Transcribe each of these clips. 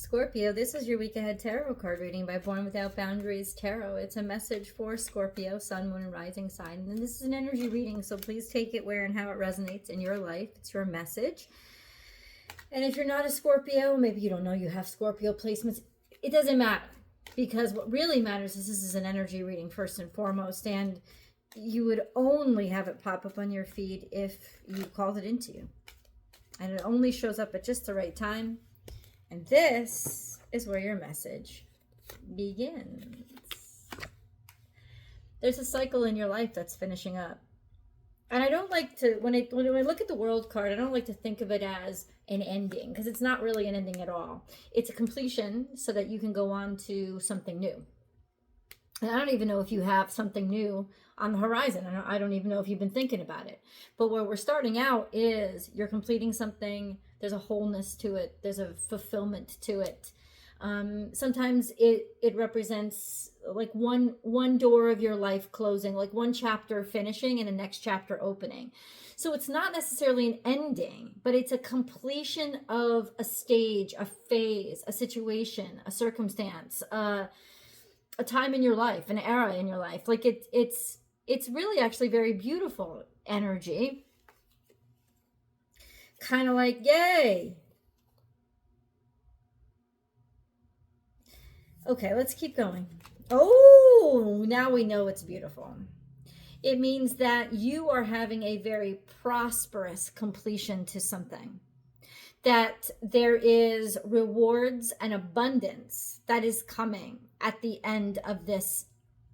Scorpio, this is your week ahead tarot card reading by Born Without Boundaries Tarot. It's a message for Scorpio, sun, moon, and rising sign. And this is an energy reading, so please take it where and how it resonates in your life. It's your message. And if you're not a Scorpio, maybe you don't know you have Scorpio placements, it doesn't matter. Because what really matters is this is an energy reading first and foremost. And you would only have it pop up on your feed if you called it into you. And it only shows up at just the right time. And this is where your message begins. There's a cycle in your life that's finishing up. And I don't like to, when I look at the world card, I don't like to think of it as an ending, because it's not really an ending at all. It's a completion so that you can go on to something new. And I don't even know if you have something new on the horizon. I don't even know if you've been thinking about it. But where we're starting out is you're completing something. There's a wholeness to it. There's a fulfillment to it. Sometimes it represents like one door of your life closing, like one chapter finishing and the next chapter opening. So it's not necessarily an ending, but it's a completion of a stage, a phase, a situation, a circumstance, a time in your life, an era in your life. Like it's really actually very beautiful energy. Kind of like, yay. Okay, let's keep going. Oh, now we know it's beautiful. It means that you are having a very prosperous completion to something. That there is rewards and abundance that is coming at the end of this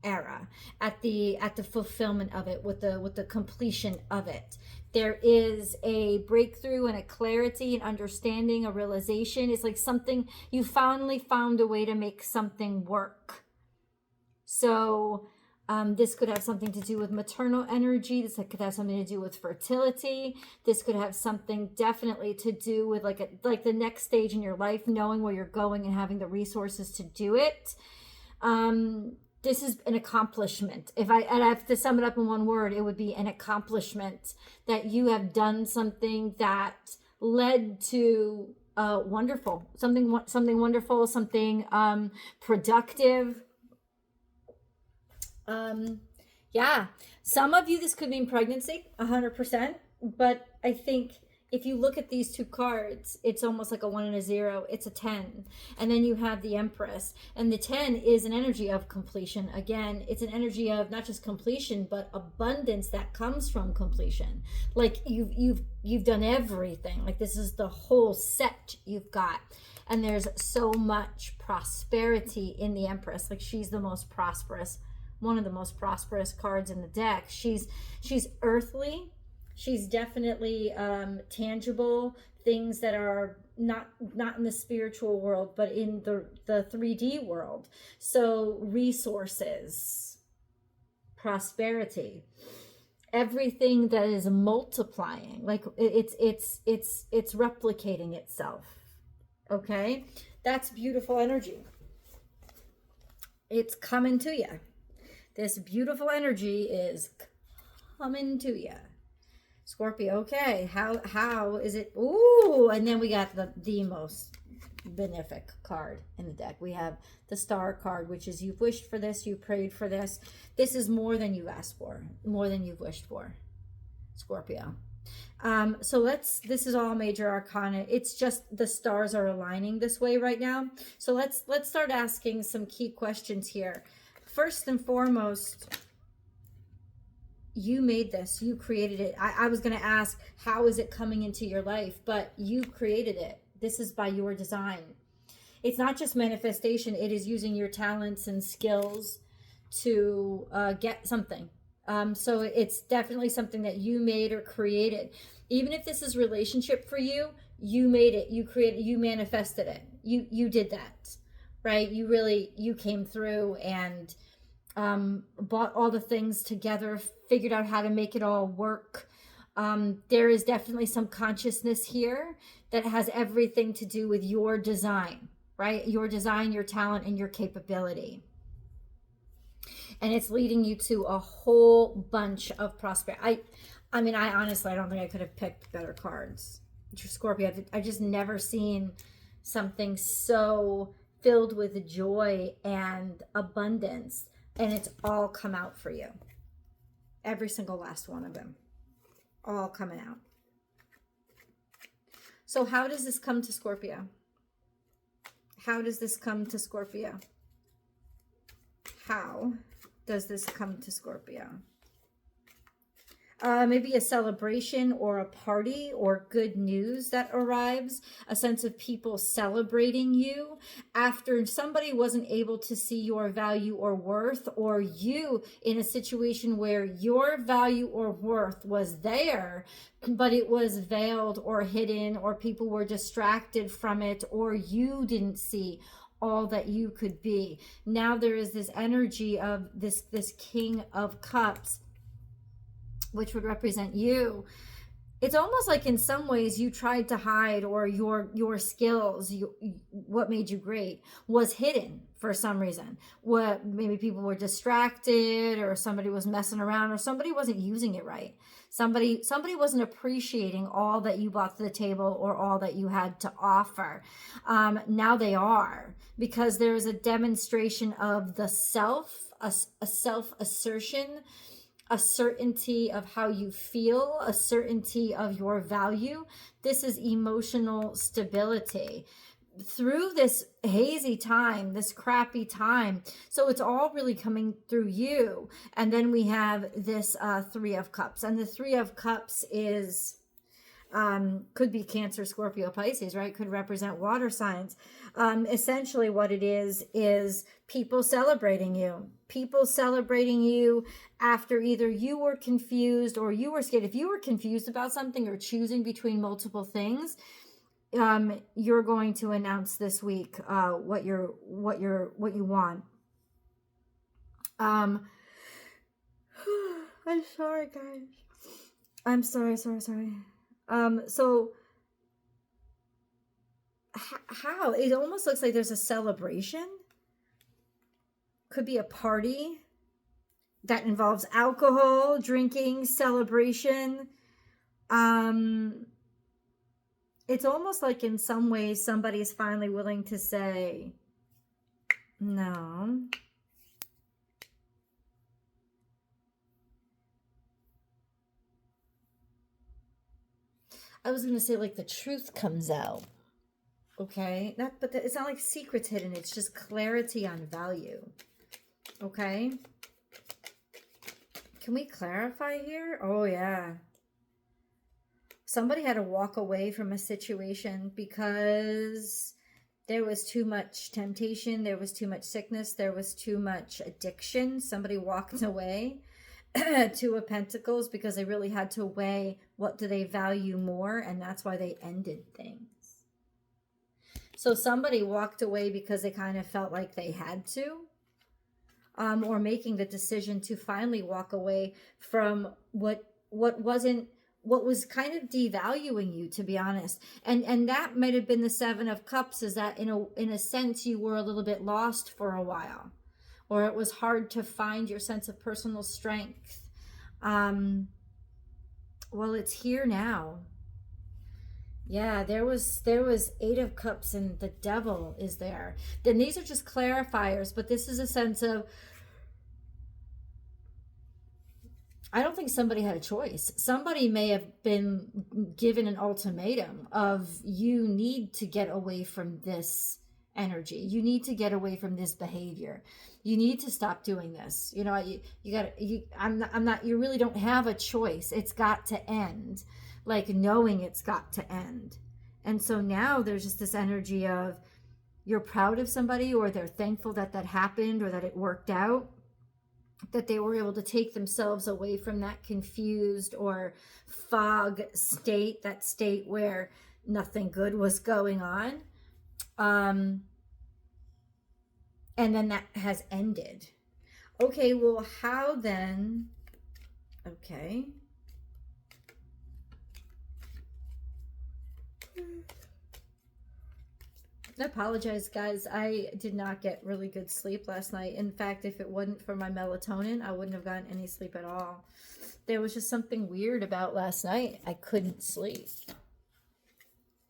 era, at the fulfillment of it, with the completion of it. There is a breakthrough and a clarity and understanding, a realization. It's like something, you finally found a way to make something work. So this could have something to do with maternal energy. This could have something to do with fertility. This could have something definitely to do with like the next stage in your life, knowing where you're going and having the resources to do it. This is an accomplishment. If I have to sum it up in one word, it would be an accomplishment, that you have done something that led to wonderful, something wonderful, something productive. Yeah, some of you, this could mean pregnancy, 100%. But I think if you look at these two cards, it's almost like a 1 and a 0. It's a 10. And then you have the Empress. And the 10 is an energy of completion. Again, it's an energy of not just completion, but abundance that comes from completion. Like you've done everything. Like this is the whole set you've got. And there's so much prosperity in the Empress. Like she's the most prosperous, one of the most prosperous cards in the deck. She's earthly. She's definitely tangible, things that are not in the spiritual world, but in the 3D world. So resources, prosperity, everything that is multiplying, like it's replicating itself. Okay, that's beautiful energy. It's coming to you. This beautiful energy is coming to you. Scorpio, okay, how is it? Ooh, and then we got the most benefic card in the deck. We have the Star card, which is you've wished for this, you prayed for this. This is more than you've asked for, more than you've wished for, Scorpio. So this is all major arcana. It's just the stars are aligning this way right now. So let's start asking some key questions here. First and foremost, you made this, you created it. I was going to ask, how is it coming into your life? But you created it. This is by your design. It's not just manifestation. It is using your talents and skills to get something. So it's definitely something that you made or created. Even if this is relationship for you, you made it, you created, you manifested it. You did that, right? You came through and bought all the things together, figured out how to make it all work. There is definitely some consciousness here that has everything to do with your design, right? Your design, your talent, and your capability. And it's leading you to a whole bunch of prosperity. I mean, I honestly, I don't think I could have picked better cards. Scorpio, I've just never seen something so filled with joy and abundance, and it's all come out for you. Every single last one of them, all coming out. So how does this come to Scorpio? How does this come to Scorpio? How does this come to Scorpio? Maybe a celebration or a party or good news that arrives, a sense of people celebrating you after somebody wasn't able to see your value or worth, or you in a situation where your value or worth was there, but it was veiled or hidden, or people were distracted from it, or you didn't see all that you could be. Now there is this energy of this King of Cups, which would represent you. It's almost like in some ways you tried to hide, or your skills, what made you great was hidden for some reason. What, maybe people were distracted, or somebody was messing around, or somebody wasn't using it right. Somebody wasn't appreciating all that you brought to the table or all that you had to offer. Now they are, because there is a demonstration of the self, a self-assertion, a certainty of how you feel, a certainty of your value. This is emotional stability through this hazy time, this crappy time. So it's all really coming through you. And then we have this Three of Cups. And the Three of Cups is, could be Cancer, Scorpio, Pisces, right? Could represent water signs. Essentially what it is people celebrating you. People celebrating you after either you were confused or you were scared. If you were confused about something or choosing between multiple things, you're going to announce this week what you want. I'm sorry, guys. I'm sorry. So how it almost looks like there's a celebration. Could be a party that involves alcohol, drinking, celebration. It's almost like in some ways somebody's finally willing to say, no. I was going to say like the truth comes out. Okay? But it's not like secrets hidden. It's just clarity on value. Okay? Can we clarify here? Oh, yeah. Somebody had to walk away from a situation because there was too much temptation. There was too much sickness. There was too much addiction. Somebody walked away. Two of Pentacles, because they really had to weigh what do they value more, and that's why they ended things. So somebody walked away because they kind of felt like they had to, or making the decision to finally walk away from what was kind of devaluing you, to be honest. And that might have been the Seven of Cups, is that in a sense you were a little bit lost for a while, or it was hard to find your sense of personal strength. Well, it's here now. Yeah, there was Eight of Cups and the Devil is there. Then these are just clarifiers, but this is a sense of, I don't think somebody had a choice. Somebody may have been given an ultimatum of, you need to get away from this energy. You need to get away from this behavior. You need to stop doing this. You know, you really don't have a choice. It's got to end. Like knowing it's got to end. And so now there's just this energy of, you're proud of somebody, or they're thankful that that happened, or that it worked out, that they were able to take themselves away from that confused or fog state, that state where nothing good was going on. And then that has ended. Okay, well, how then? Okay. I apologize, guys. I did not get really good sleep last night. In fact, if it wasn't for my melatonin, I wouldn't have gotten any sleep at all. There was just something weird about last night. I couldn't sleep.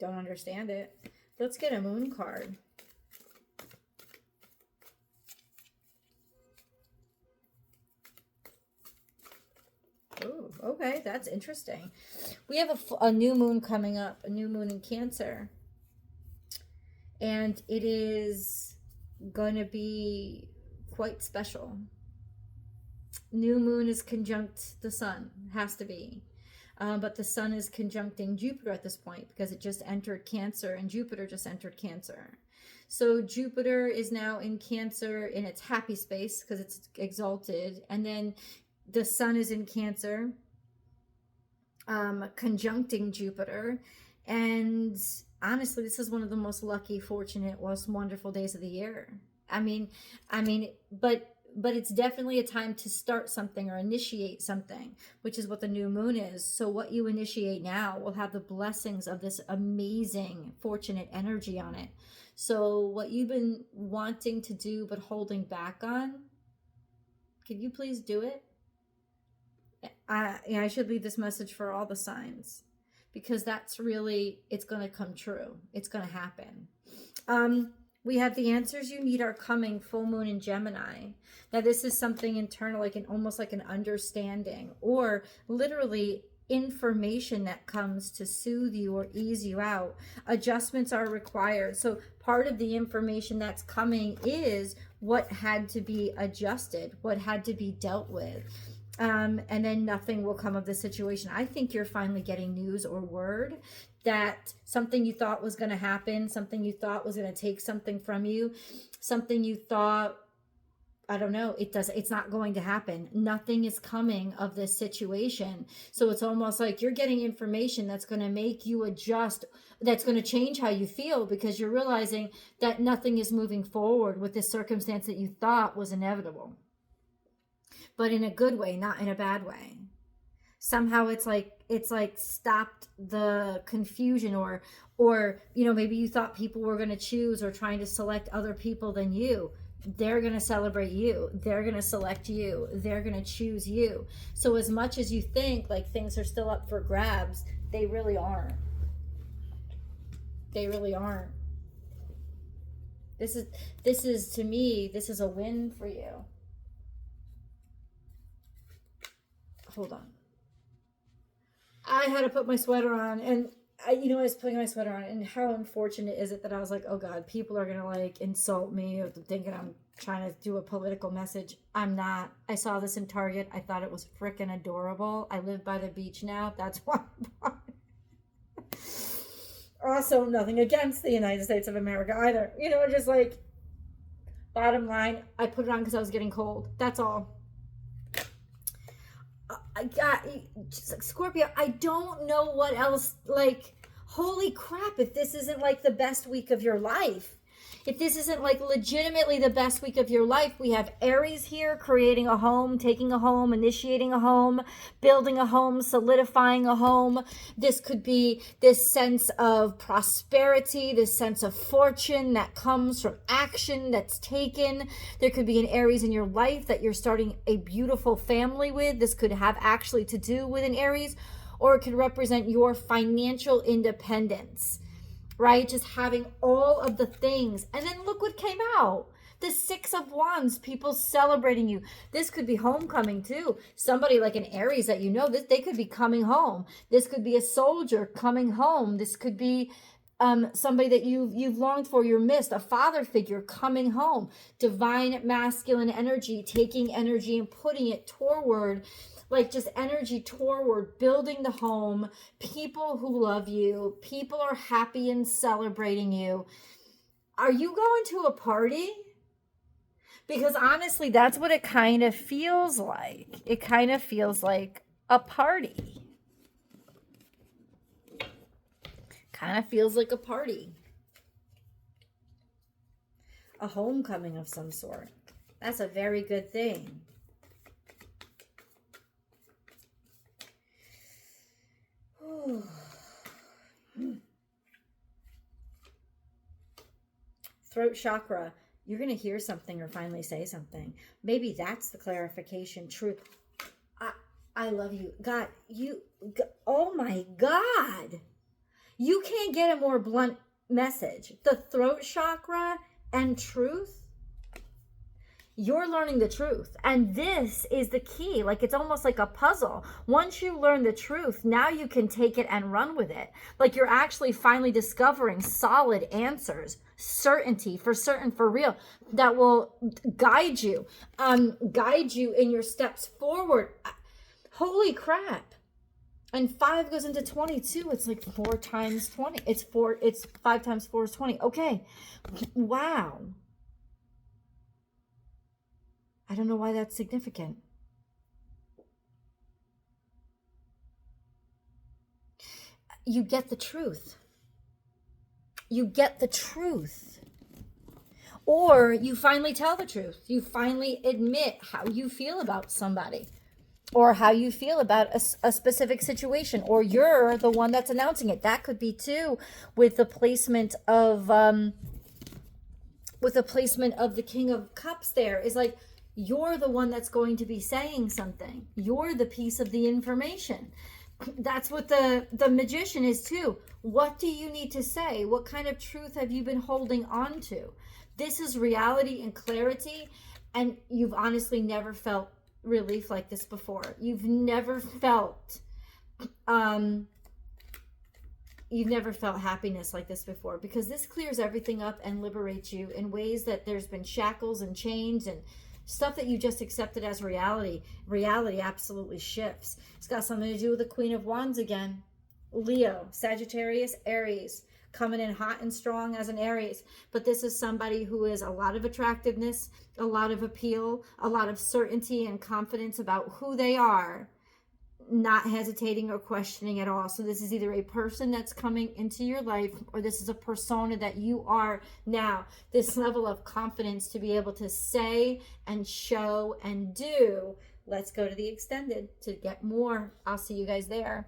Don't understand it. Let's get a moon card. Oh, okay, that's interesting. We have a new moon coming up, a new moon in Cancer. And it is going to be quite special. New moon is conjunct the sun, has to be. But the sun is conjuncting Jupiter at this point because it just entered Cancer and Jupiter just entered Cancer. So Jupiter is now in Cancer in its happy space because it's exalted. And then the sun is in Cancer, conjuncting Jupiter. And honestly, this is one of the most lucky, fortunate, most wonderful days of the year. But it's definitely a time to start something or initiate something, which is what the new moon is. So what you initiate now will have the blessings of this amazing, fortunate energy on it. So what you've been wanting to do but holding back on, could you please do it? I should leave this message for all the signs, because that's really, it's going to come true. It's going to happen. We have the answers you need are coming, full moon in Gemini. Now this is something internal, like almost like an understanding, or literally information that comes to soothe you or ease you out. Adjustments are required. So part of the information that's coming is what had to be adjusted, what had to be dealt with. And then nothing will come of the situation. I think you're finally getting news or word that something you thought was going to happen, something you thought was going to take something from you, something you thought, I don't know, it's not going to happen. Nothing is coming of this situation. So it's almost like you're getting information that's going to make you adjust, that's going to change how you feel, because you're realizing that nothing is moving forward with this circumstance that you thought was inevitable. But in a good way, not in a bad way. Somehow it's like stopped the confusion, or maybe you thought people were going to choose or trying to select other people than you. They're going to celebrate you. They're going to select you. They're going to choose you. So as much as you think like things are still up for grabs, they really aren't. They really aren't. This is to me, this is a win for you. Hold on. I had to put my sweater on, and I was putting my sweater on, and how unfortunate is it that I was like, oh God, people are going to like insult me or thinking I'm trying to do a political message. I'm not. I saw this in Target. I thought it was freaking adorable. I live by the beach now. That's why I bought it. Also, nothing against the United States of America either. Just like, bottom line, I put it on because I was getting cold. That's all. I got just like Scorpio. I don't know what else. Like, holy crap! If this isn't like the best week of your life, if this isn't like legitimately the best week of your life, we have Aries here creating a home, taking a home, initiating a home, building a home, solidifying a home. This could be this sense of prosperity, this sense of fortune that comes from action that's taken. There could be an Aries in your life that you're starting a beautiful family with. This could have actually to do with an Aries, or it could represent your financial independence. Right? Just having all of the things. And then look what came out. The Six of Wands, people celebrating you. This could be homecoming too. Somebody like an Aries that they could be coming home. This could be a soldier coming home. This could be somebody that you've longed for, you're missed, a father figure coming home. Divine masculine energy, taking energy and putting it toward, like just energy toward building the home, people who love you, people are happy and celebrating you. Are you going to a party? Because honestly, that's what it kind of feels like. It kind of feels like a party. Kind of feels like a party. A homecoming of some sort. That's a very good thing. Throat chakra, you're going to hear something or finally say something. Maybe that's the clarification. Truth. I love you. God, oh my God. You can't get a more blunt message, the throat chakra and truth, you're learning the truth. And this is the key. Like, it's almost like a puzzle. Once you learn the truth, now you can take it and run with it. Like, you're actually finally discovering solid answers, certainty, for certain, for real, that will guide you in your steps forward. Holy crap. And 5 goes into 22. It's like 4 times 20. It's 5 times 4 is 20. Okay. Wow. I don't know why that's significant. You get the truth. You get the truth. Or you finally tell the truth. You finally admit how you feel about somebody, or how you feel about a specific situation, or you're the one that's announcing it. That could be too with the placement of the King of Cups. There is like, you're the one that's going to be saying something. You're the piece of the information. That's what the Magician is too. What do you need to say? What kind of truth have you been holding on to? This is reality and clarity, and you've honestly never felt relief like this before. You've never felt happiness like this before, because this clears everything up and liberates you in ways that there's been shackles and chains and stuff that you just accepted as reality. Reality absolutely shifts. It's got something to do with the Queen of Wands again. Leo, Sagittarius, Aries, coming in hot and strong as an Aries. But this is somebody who is a lot of attractiveness, a lot of appeal, a lot of certainty and confidence about who they are, not hesitating or questioning at all. So this is either a person that's coming into your life, or this is a persona that you are now. This level of confidence to be able to say and show and do. Let's go to the extended to get more. I'll see you guys there.